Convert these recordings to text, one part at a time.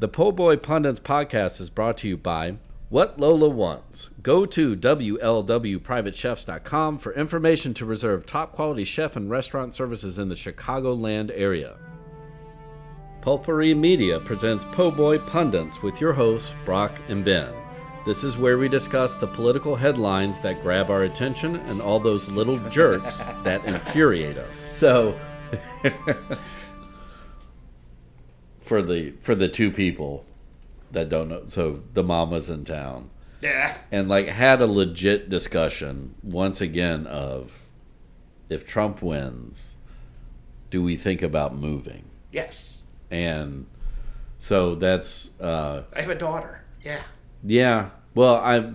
The Po' Boy Pundits podcast is brought to you by What Lola Wants. Go to WLWPrivateChefs.com for information to reserve top quality chef and restaurant services in the Chicagoland area. Pulpery Media presents Po' Boy Pundits with your hosts, Brock and Ben. This is where we discuss the political headlines that grab our attention and all those little jerks that infuriate us. So, for the two people that don't know, so the mom was in town. Yeah. And had a legit discussion once again of, if Trump wins, do we think about moving? Yes. And so that's I have a daughter. Yeah. Yeah. Well, I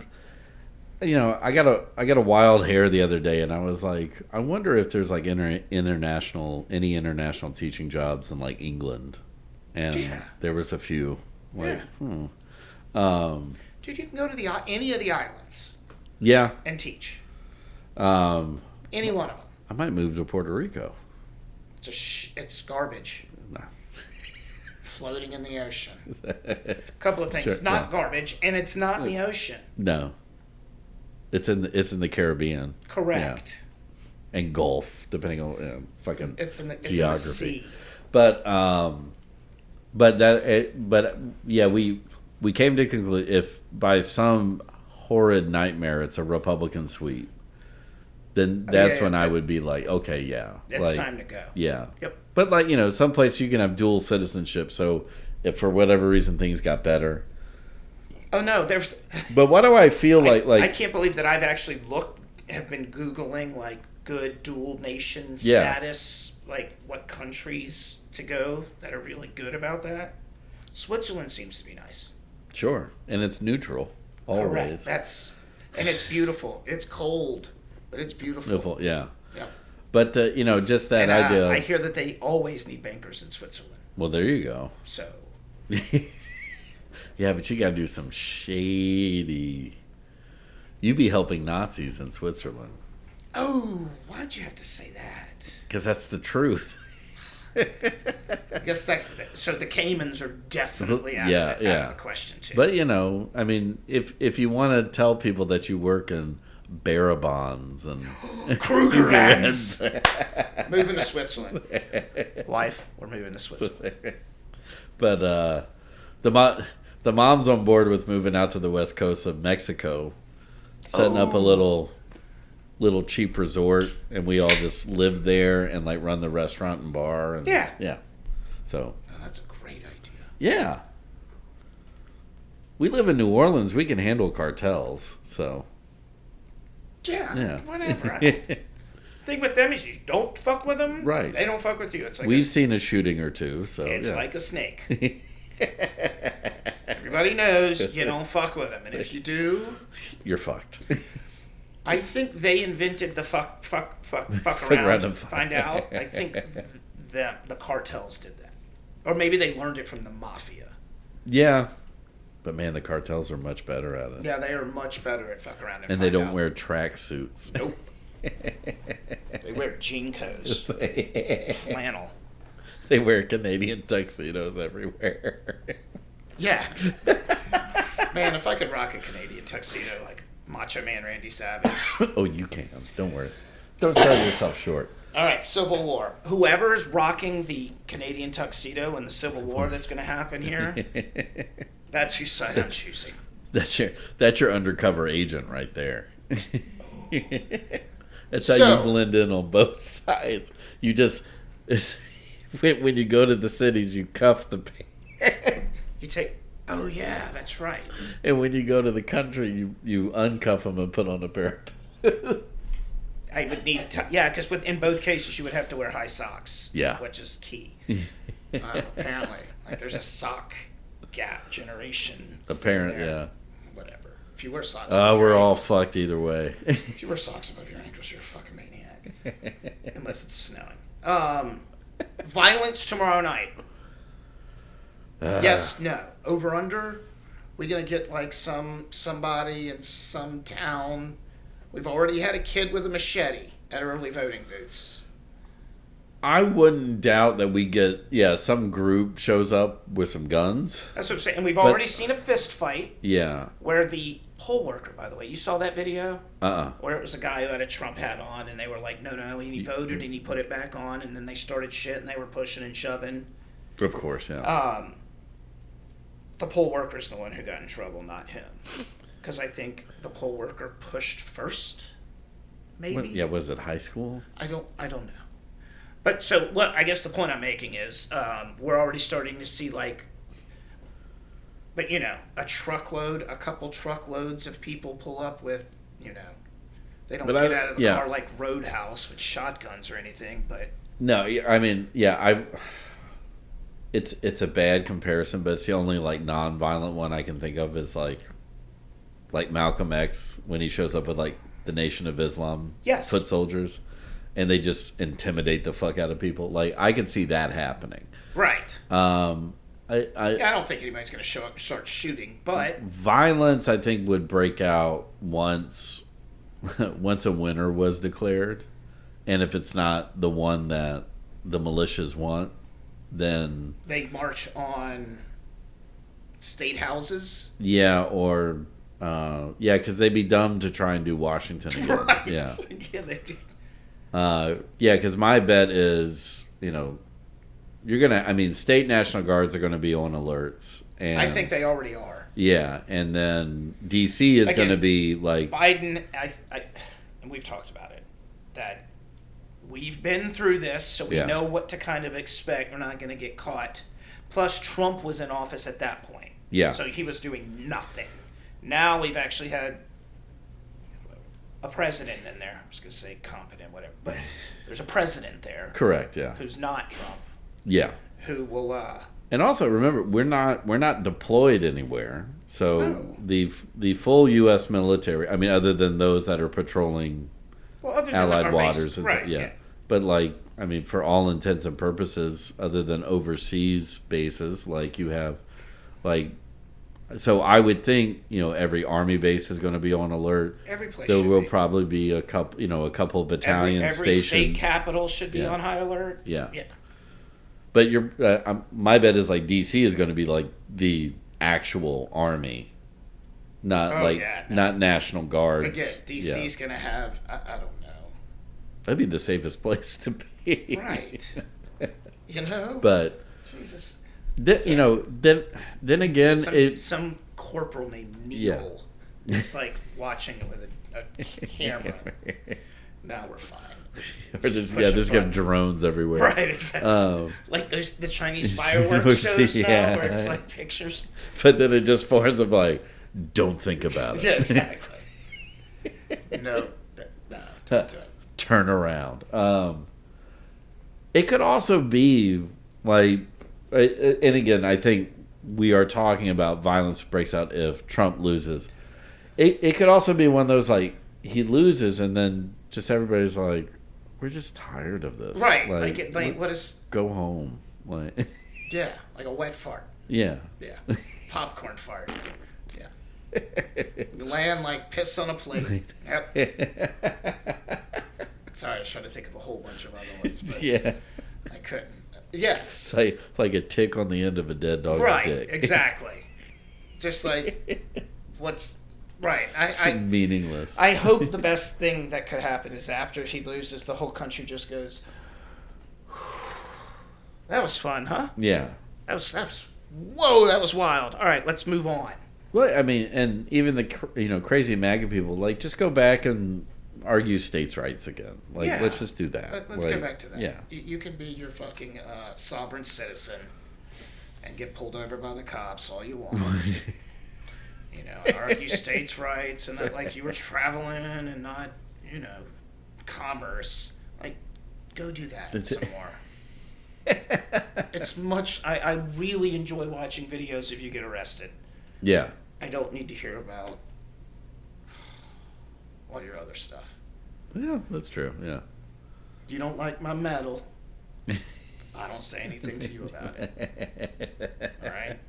got a wild hair the other day, and I was like, I wonder if there's any international teaching jobs in England, and there was a few. Dude, you can go to any of the islands. Yeah. And teach. Any one of them. I might move to Puerto Rico. It's garbage. No. Floating in the ocean. A couple of things. Sure, It's not garbage, and it's not in the ocean. No. It's in the Caribbean. Correct. Yeah. And Gulf, depending on fucking it's in the geography. sea. But we came to conclude, if by some horrid nightmare it's a Republican sweep, then that's when I would be like, okay, yeah, it's time to go. Yeah. Yep. But someplace you can have dual citizenship. So if for whatever reason things got better. Oh no, But why do I feel like I can't believe that I've actually have been Googling good dual nation status, what countries to go that are really good about that. Switzerland seems to be nice. Sure, and it's neutral always. Correct. And it's beautiful. It's cold, but it's beautiful. Beautiful, yeah. Yeah. But just that idea. I hear that they always need bankers in Switzerland. Well, there you go. So. Yeah, but you got to do some shady. You be helping Nazis in Switzerland. Oh, why'd you have to say that? Because that's the truth. I guess so the Caymans are definitely out of the question too. But if you want to tell people that you work in Barabons and Krugerrands, moving to Switzerland. Wife, we're moving to Switzerland. But the mom's on board with moving out to the west coast of Mexico, setting up a little cheap resort, and we all just live there and run the restaurant and bar. And, yeah. So. Oh, that's a great idea. Yeah. We live in New Orleans. We can handle cartels. So. Yeah. Whatever. Thing with them is you don't fuck with them. Right. They don't fuck with you. It's we've seen a shooting or two. So it's like a snake. Everybody knows you don't fuck with them, and if you do, you're fucked. I think they invented the fuck around and find out. I think the cartels did that, or maybe they learned it from the mafia. Yeah, but man, the cartels are much better at it. Yeah, they are much better at fuck around and they don't wear track suits. Nope. They wear jinkos, flannel. They wear Canadian tuxedos everywhere. Yeah. Man, if I could rock a Canadian tuxedo like Macho Man Randy Savage. Oh, you can. Don't worry. Don't sell yourself short. All right, Civil War. Whoever is rocking the Canadian tuxedo in the Civil War that's going to happen here, that's whose side I'm choosing. That's your undercover agent right there. That's how you blend in on both sides. You just... When you go to the cities, you cuff the pants. You take... Oh, yeah, that's right. And when you go to the country, you uncuff them and put on a pair of boots. I would need... because in both cases, you would have to wear high socks. Yeah. Which is key. Apparently. There's a sock gap generation. Apparently, yeah. Whatever. If you wear socks... we're all fucked either way. If you wear socks above your ankles, you're a fucking maniac. Unless it's snowing. Violence tomorrow night. Yes, no. Over under. We're gonna get somebody in some town. We've already had a kid with a machete at early voting booths. I wouldn't doubt that we get, some group shows up with some guns. That's what I'm saying. And we've already seen a fist fight. Yeah. Where the poll worker, by the way, you saw that video? Uh-uh. Where it was a guy who had a Trump hat on, and they were like, no, and he voted, and he put it back on, and then they started shit, and they were pushing and shoving. Of course, yeah. The poll worker's the one who got in trouble, not him. Because I think the poll worker pushed first, maybe? Was it high school? I don't know. But so what I guess the point I'm making is we're already starting to see a couple truckloads of people pull up with, they don't get out of the car like Roadhouse with shotguns or anything, but. No, I mean, it's a bad comparison, but it's the only non-violent one I can think of is like Malcolm X when he shows up with the Nation of Islam foot soldiers. And they just intimidate the fuck out of people. I could see that happening. Right. I don't think anybody's going to show up and start shooting, but violence, I think, would break out once a winner was declared, and if it's not the one that the militias want, then they march on state houses. Yeah, or because they'd be dumb to try and do Washington again. Right. Yeah. They'd be. Because my bet is, you're gonna. State National Guards are going to be on alerts, and I think they already are. Yeah, and then DC is going to be Biden. And we've talked about it, that we've been through this, so we know what to kind of expect. We're not going to get caught. Plus, Trump was in office at that point. Yeah. So he was doing nothing. Now we've actually had a president in there. I was going to say competent, whatever. But there's a president there. Correct, yeah. Who's not Trump. Yeah. Who will... and also, remember, we're not deployed anywhere. So the full U.S. military, other than those that are patrolling Allied waters. Right, yeah. But, for all intents and purposes, other than overseas bases, you have, so I would think, every army base is going to be on alert. Every place there will probably be a couple battalions every stationed. State capital should be on high alert. Yeah. But my bet is DC is going to be the actual army, not not National Guards. But DC's going to have I don't know. That'd be the safest place to be. Right. But Jesus. Then again, some corporal named Neil is watching it with a camera. Now we're fine. Or just get drones everywhere. Right, exactly. The Chinese fireworks shows now, where it's pictures. But then it just forms of don't think about it. Yeah, exactly. No, don't do it. Turn around. It could also be and again, I think we are talking about violence breaks out if Trump loses. It could also be one of those he loses and then just everybody's we're just tired of this. Right. What is go home. Yeah, like a wet fart. Yeah. Yeah. Popcorn fart. Yeah. Land like piss on a plate. Yep. Sorry, I was trying to think of a whole bunch of other ones, but I couldn't. Yes. It's like a tick on the end of a dead dog's dick. Right, exactly. Just what's... Right. It's meaningless. I hope the best thing that could happen is after he loses, the whole country just goes, that was fun, huh? Yeah. That was whoa, that was wild. All right, let's move on. Well, and even the crazy MAGA people, just go back and argue states' rights again. Let's just do that. Let's go back to that. Yeah. You can be your fucking sovereign citizen and get pulled over by the cops all you want. Argue states' rights and that you were traveling and not, commerce. Go do that some more. It's much... I really enjoy watching videos if you get arrested. Yeah. I don't need to hear about all your other stuff. Yeah, that's true. Yeah. You don't like my medal. I don't say anything to you about it. All right?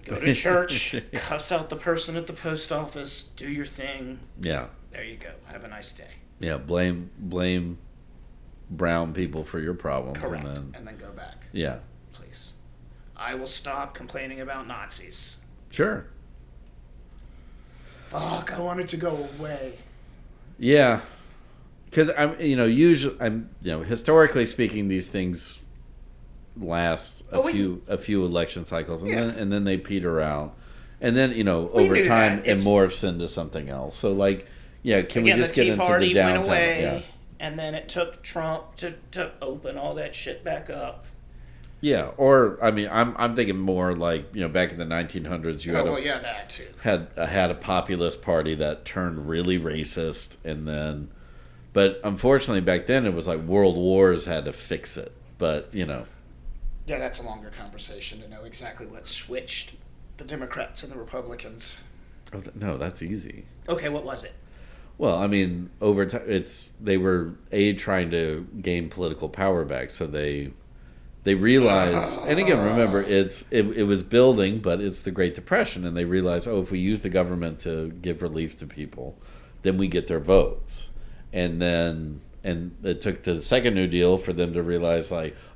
Go to church, cuss out the person at the post office, do your thing. Yeah. There you go. Have a nice day. Yeah, blame brown people for your problems. Correct. And then go back. Yeah. Please. I will stop complaining about Nazis. Sure. Fuck, I want it to go away. Yeah. Because historically speaking, these things last a few election cycles, and then they peter out, and then over time it morphs into something else. So can we just get into the downtown? Went away, and then it took Trump to open all that shit back up. Yeah, or I'm thinking more back in the 1900s, you that too had a populist party that turned really racist, and then. But unfortunately, back then it was like world wars had to fix it. But Yeah, that's a longer conversation to know exactly what switched the Democrats and the Republicans. Oh, no, that's easy. Okay, what was it? Well, over time, they were trying to gain political power back, so they realized. And again, remember, it was building, but it's the Great Depression, and they realized, if we use the government to give relief to people, then we get their votes. And it took the second New Deal for them to realize,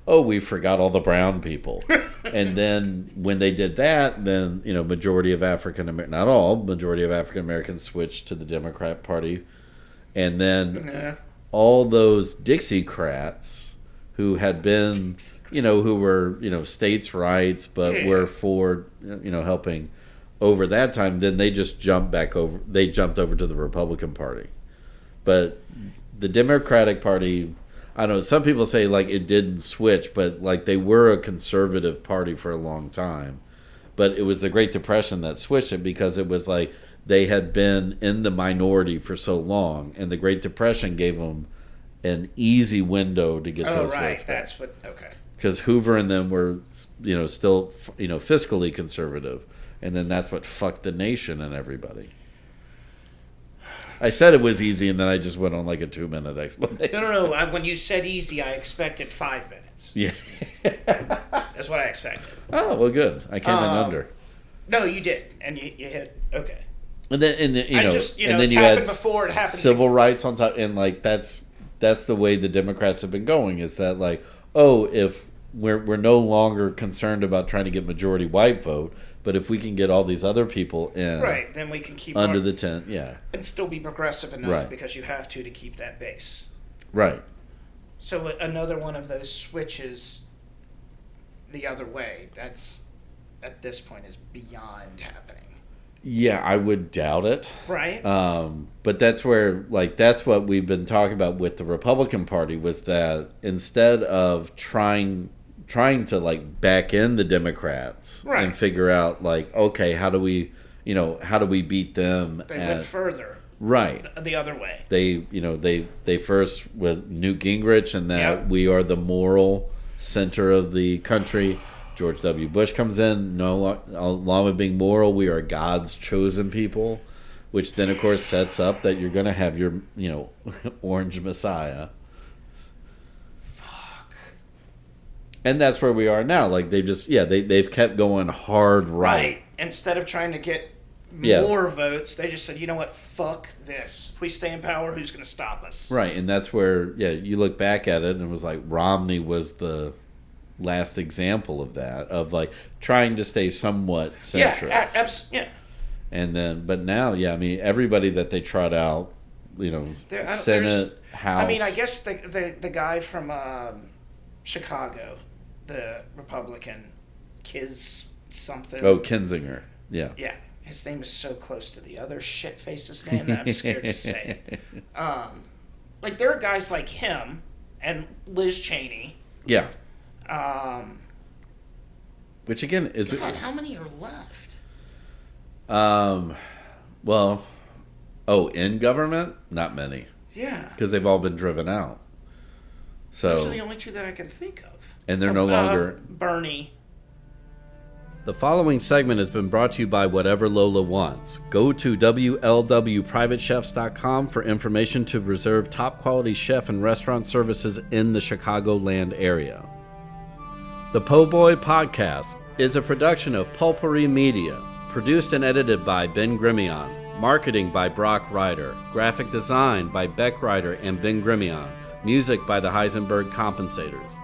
we forgot all the brown people. And then when they did that, then, majority of African Americans switched to the Democrat Party. And then all those Dixiecrats who had been, who were, states' rights, but were for, helping over that time, then they just jumped over to the Republican Party. But the Democratic Party, I don't know, some people say it didn't switch, but they were a conservative party for a long time. But it was the Great Depression that switched it, because it was they had been in the minority for so long, and the Great Depression gave them an easy window to get those votes back. That's what, okay. Because Hoover and them were, still, fiscally conservative. And then that's what fucked the nation and everybody. I said it was easy, and then I just went on a 2-minute explanation. No. When you said easy, I expected 5 minutes. Yeah. That's what I expected. Oh, well, good. I came in under. No, you did, and you hit okay. And then, and then you had before it happened. Civil rights on top, and that's the way the Democrats have been going. Is that if we're no longer concerned about trying to get majority white vote. But if we can get all these other people in, then we can keep under the tent, and still be progressive enough because you have to keep that base. Right. So another one of those switches the other way. That's at this point is beyond happening. Yeah, I would doubt it. Right. But that's where that's what we've been talking about with the Republican Party, was that instead of trying to back in the Democrats and figure out okay, how do we beat them? They went further. Right. The other way. They first with Newt Gingrich, and that we are the moral center of the country. George W. Bush comes in, along with being moral, we are God's chosen people, which then of course sets up that you're going to have your orange messiah. And that's where we are now. They've kept going hard right. Instead of trying to get more votes, they just said, you know what, fuck this. If we stay in power, who's going to stop us? Right, and that's where, you look back at it and it was Romney was the last example of that, of trying to stay somewhat centrist. Yeah. And then, but now, everybody that they trot out, Senate, House. I guess the guy from Chicago, the Republican, something. Oh, Kinzinger. Yeah. Yeah. His name is so close to the other shit-face's name that I'm scared to say it. There are guys like him and Liz Cheney. Yeah. Which again is... God, how many are left? In government? Not many. Yeah. Because they've all been driven out. So, those are the only two that I can think of. And they're no longer... Bernie. The following segment has been brought to you by Whatever Lola Wants. Go to WLWPrivateChefs.com for information to reserve top-quality chef and restaurant services in the Chicagoland area. The Po' Boy Podcast is a production of Pulpery Media, produced and edited by Ben Grimion, marketing by Brock Ryder, graphic design by Beck Ryder and Ben Grimion, Music by the Heisenberg Compensators.